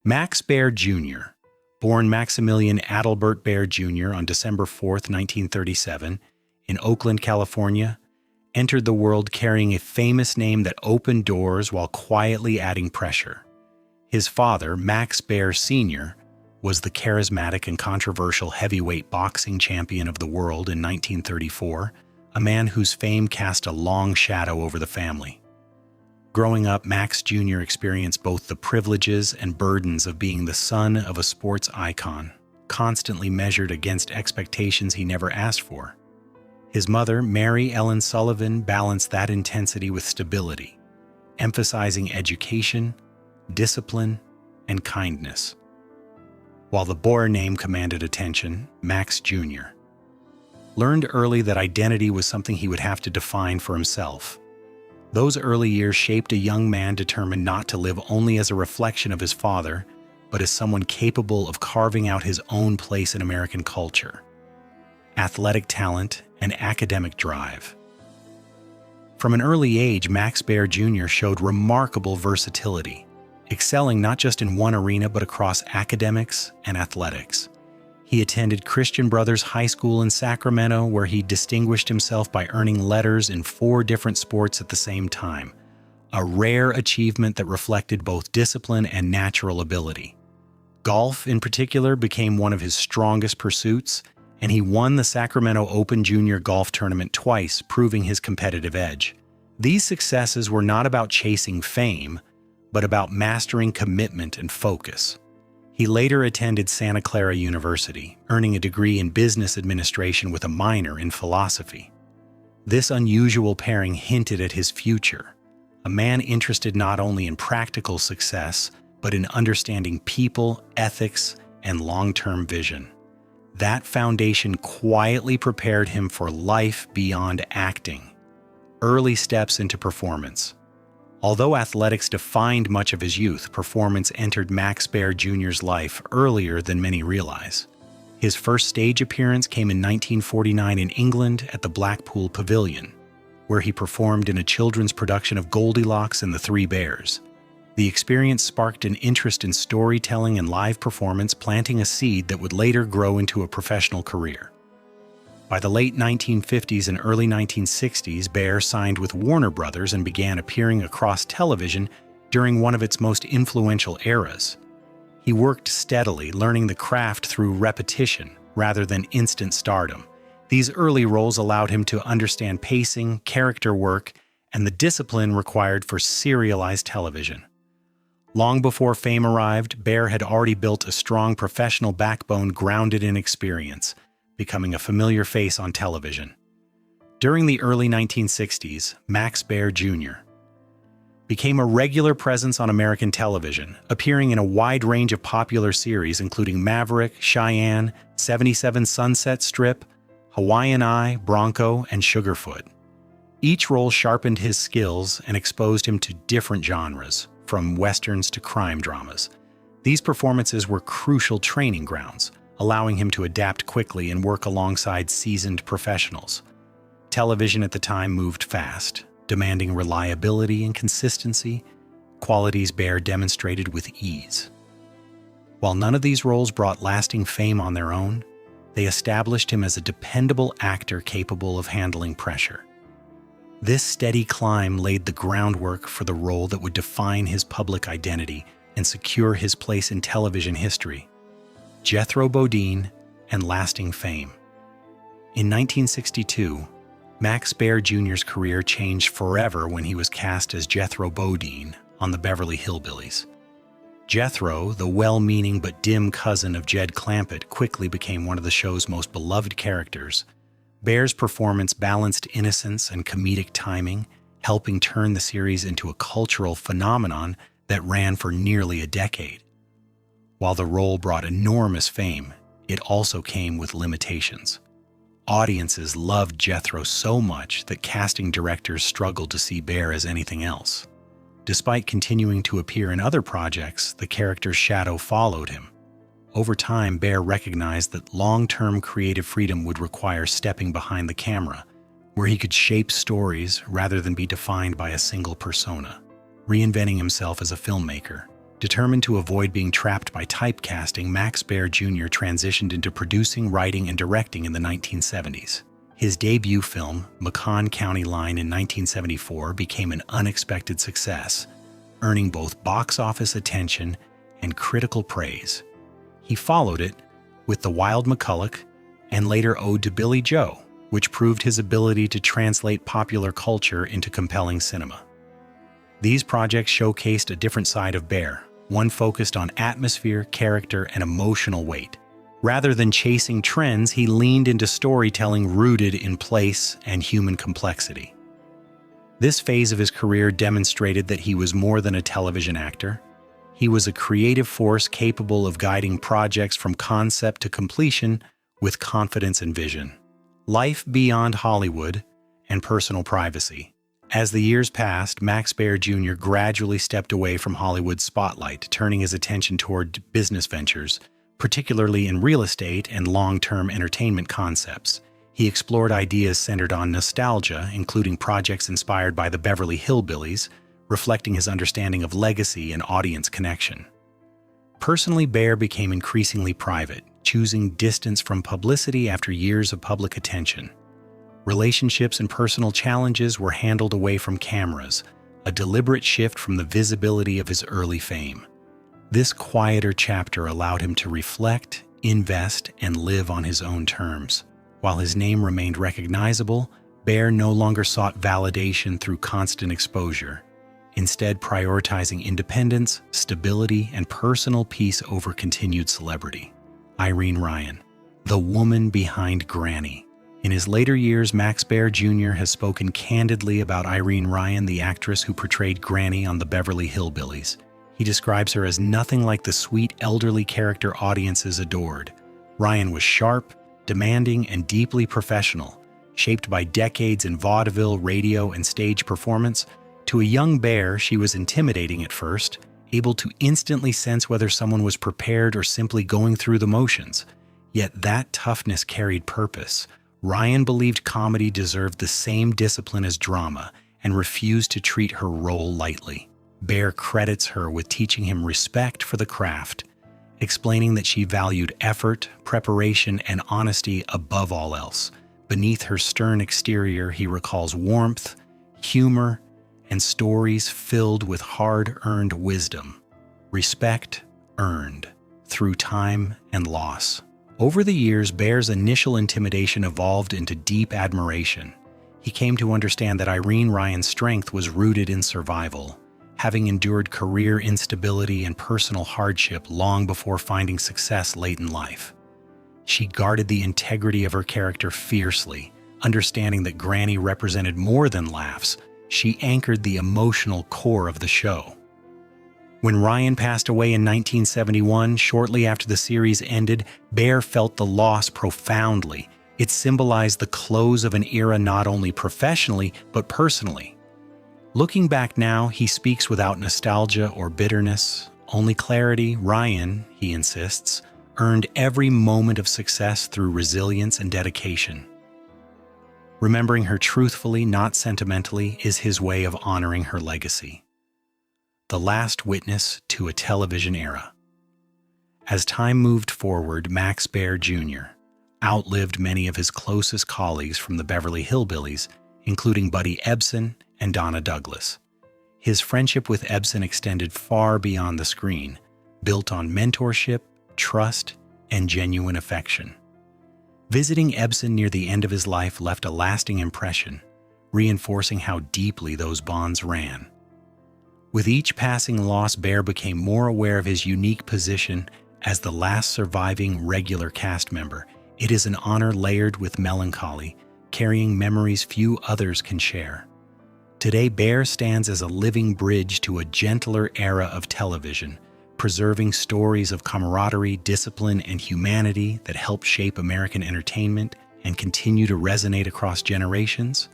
Max Baer Jr., born Maximilian Adalbert Baer Jr. on December 4, 1937, in Oakland, California, entered the world carrying a famous name that opened doors while quietly adding pressure. His father, Max Baer Sr., was the charismatic and controversial heavyweight boxing champion of the world in 1934, a man whose fame cast a long shadow over the family. Growing up, Max Jr. experienced both the privileges and burdens of being the son of a sports icon, constantly measured against expectations he never asked for. His mother, Mary Ellen Sullivan, balanced that intensity with stability, emphasizing education, discipline, and kindness. While the Baer name commanded attention, Max Jr. learned early that identity was something he would have to define for himself. Those early years shaped a young man determined not to live only as a reflection of his father, but as someone capable of carving out his own place in American culture. Athletic talent and academic drive. From an early age, Max Baer Jr. showed remarkable versatility, excelling not just in one arena but across academics and athletics. He attended Christian Brothers High School in Sacramento, where he distinguished himself by earning letters in 4 different sports at the same time, a rare achievement that reflected both discipline and natural ability. Golf, in particular, became one of his strongest pursuits, and he won the Sacramento Open Junior Golf Tournament twice, proving his competitive edge. These successes were not about chasing fame, but about mastering commitment and focus. He later attended Santa Clara University, earning a degree in business administration with a minor in philosophy. This unusual pairing hinted at his future, a man interested not only in practical success, but in understanding people, ethics, and long-term vision. That foundation quietly prepared him for life beyond acting, early steps into performance. Although athletics defined much of his youth, performance entered Max Baer Jr.'s life earlier than many realize. His first stage appearance came in 1949 in England at the Blackpool Pavilion, where he performed in a children's production of Goldilocks and the Three Bears. The experience sparked an interest in storytelling and live performance, planting a seed that would later grow into a professional career. By the late 1950s and early 1960s, Baer signed with Warner Brothers and began appearing across television during one of its most influential eras. He worked steadily, learning the craft through repetition rather than instant stardom. These early roles allowed him to understand pacing, character work, and the discipline required for serialized television. Long before fame arrived, Baer had already built a strong professional backbone grounded in experience, becoming a familiar face on television. During the early 1960s, Max Baer Jr. became a regular presence on American television, appearing in a wide range of popular series including Maverick, Cheyenne, 77 Sunset Strip, Hawaiian Eye, Bronco, and Sugarfoot. Each role sharpened his skills and exposed him to different genres, from westerns to crime dramas. These performances were crucial training grounds, allowing him to adapt quickly and work alongside seasoned professionals. Television at the time moved fast, demanding reliability and consistency, qualities Baer demonstrated with ease. While none of these roles brought lasting fame on their own, they established him as a dependable actor capable of handling pressure. This steady climb laid the groundwork for the role that would define his public identity and secure his place in television history: Jethro Bodine and lasting fame. In 1962, Max Baer Jr.'s career changed forever when he was cast as Jethro Bodine on the Beverly Hillbillies. Jethro, the well-meaning but dim cousin of Jed Clampett, quickly became one of the show's most beloved characters. Baer's performance balanced innocence and comedic timing, helping turn the series into a cultural phenomenon that ran for nearly a decade. While the role brought enormous fame, it also came with limitations. Audiences loved Jethro so much that casting directors struggled to see Baer as anything else. Despite continuing to appear in other projects, the character's shadow followed him. Over time, Baer recognized that long-term creative freedom would require stepping behind the camera, where he could shape stories rather than be defined by a single persona. Reinventing himself as a filmmaker, Determined to avoid being trapped by typecasting, Max Baer Jr. transitioned into producing, writing, and directing in the 1970s. His debut film, Macon County Line in 1974, became an unexpected success, earning both box office attention and critical praise. He followed it with The Wild McCulloch and later Ode to Billy Joe, which proved his ability to translate popular culture into compelling cinema. These projects showcased a different side of Baer, one focused on atmosphere, character, and emotional weight. Rather than chasing trends, he leaned into storytelling rooted in place and human complexity. This phase of his career demonstrated that he was more than a television actor. He was a creative force capable of guiding projects from concept to completion with confidence and vision. Life beyond Hollywood and personal privacy. As the years passed, Max Baer Jr. gradually stepped away from Hollywood's spotlight, turning his attention toward business ventures, particularly in real estate and long-term entertainment concepts. He explored ideas centered on nostalgia, including projects inspired by the Beverly Hillbillies, reflecting his understanding of legacy and audience connection. Personally, Baer became increasingly private, choosing distance from publicity after years of public attention. Relationships and personal challenges were handled away from cameras, a deliberate shift from the visibility of his early fame. This quieter chapter allowed him to reflect, invest, and live on his own terms. While his name remained recognizable, Baer no longer sought validation through constant exposure, instead prioritizing independence, stability, and personal peace over continued celebrity. Irene Ryan, the woman behind Granny. In his later years, Max Baer Jr. has spoken candidly about Irene Ryan, the actress who portrayed Granny on the Beverly Hillbillies. He describes her as nothing like the sweet elderly character audiences adored. Ryan was sharp, demanding, and deeply professional, shaped by decades in vaudeville, radio, and stage performance. To a young Baer, she was intimidating at first, able to instantly sense whether someone was prepared or simply going through the motions. Yet that toughness carried purpose. Ryan believed comedy deserved the same discipline as drama and refused to treat her role lightly. Baer credits her with teaching him respect for the craft, explaining that she valued effort, preparation, and honesty above all else. Beneath her stern exterior, he recalls warmth, humor, and stories filled with hard-earned wisdom. Respect earned through time and loss. Over the years, Baer's initial intimidation evolved into deep admiration. He came to understand that Irene Ryan's strength was rooted in survival, having endured career instability and personal hardship long before finding success late in life. She guarded the integrity of her character fiercely, understanding that Granny represented more than laughs. She anchored the emotional core of the show. When Ryan passed away in 1971, shortly after the series ended, Baer felt the loss profoundly. It symbolized the close of an era not only professionally, but personally. Looking back now, he speaks without nostalgia or bitterness, only clarity. Ryan, he insists, earned every moment of success through resilience and dedication. Remembering her truthfully, not sentimentally, is his way of honoring her legacy. The last witness to a television era. As time moved forward, Max Baer Jr. outlived many of his closest colleagues from the Beverly Hillbillies, including Buddy Ebsen and Donna Douglas. His friendship with Ebsen extended far beyond the screen, built on mentorship, trust, and genuine affection. Visiting Ebsen near the end of his life left a lasting impression, reinforcing how deeply those bonds ran. With each passing loss, Baer became more aware of his unique position as the last surviving regular cast member. It is an honor layered with melancholy, carrying memories few others can share. Today, Baer stands as a living bridge to a gentler era of television, preserving stories of camaraderie, discipline, and humanity that help shape American entertainment and continue to resonate across generations.